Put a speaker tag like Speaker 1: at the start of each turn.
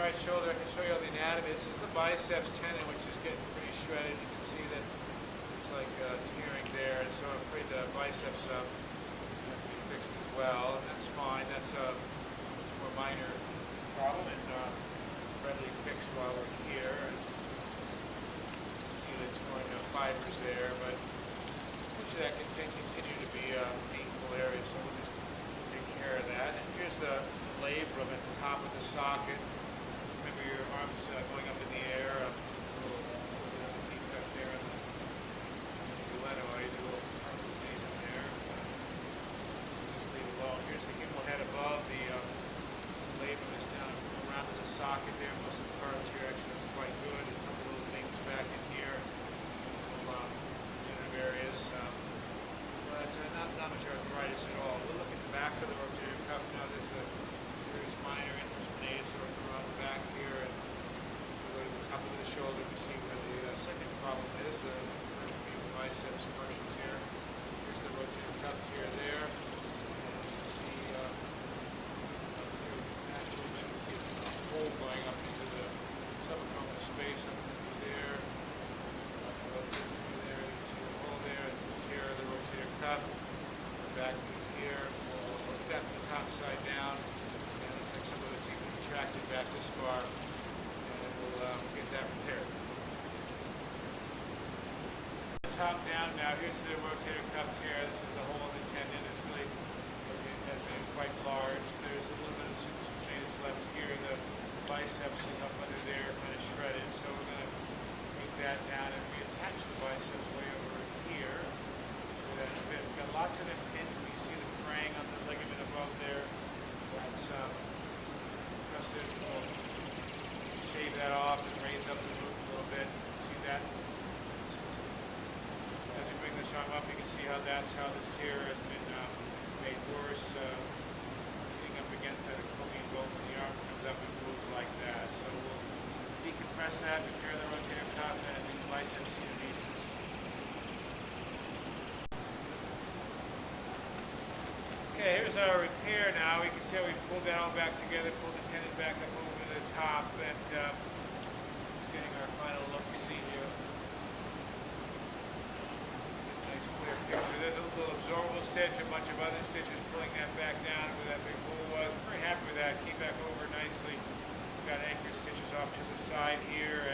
Speaker 1: right shoulder, I can show you all the anatomy. This is the biceps tendon, which is getting pretty shredded. You can see that it's like tearing there, and so I'm afraid the biceps have to be fixed as well, and that's fine. That's a much more minor problem, and readily fixed while we're here. And you can see that it's going to fibers there, but much of that can continue to be a painful area, so we'll just take care of that. And here's the labrum at the top of the socket. Remember your arms going up in the air, a little deep cut there on the glenoid, a little purple vein in there. Just leave it alone. Here's the humeral head above. The labrum is down around the socket there. Most of the curvature actually looks quite good. A couple little things back in here, little degenerative areas, but not much arthritis at all. We'll look at the back of the rotator cuff now. There's a various minor interspinatus or around the back here, and go to the top of the shoulder to see where the second problem is. The first being the biceps versions here. Here's the rotator cuff here there. And you can see up here, actually you can see a hole going up into the subacromial space up through there. Through there, you can see the hole there, and the tear of the rotator cuff. Back here, we'll look at the top side down. Some of it's even contracted back this far, and we'll get that repaired. Top down now, here's the rotator cuff tear. This is the hole in the tendon. It's really has been quite large. There's a little bit of supraspinatus left here. The biceps is up under there, kind of shredded. So we're going to take that down and reattach the biceps way over here. So that a bit. We've got lots of impingement. You see the fraying on the ligament above there. That's we'll shave that off and raise up the root a little bit. See that? As you bring this arm up, you can see how that's how this tear has been made worse. Leaning up against that acromion bone when the arm comes up and moves like that. So we'll decompress that, repair the rotator cuff, and do biceps tenodesis. Okay, here's our repair now. We can see how we pulled that all back together, pulled the tendon back up over the top, and just getting our final look. See here. Nice clear picture. There's a little absorbable stitch, a bunch of other stitches pulling that back down where that big hole was. Very happy with that. Came back over nicely. We've got anchor stitches off to the side here,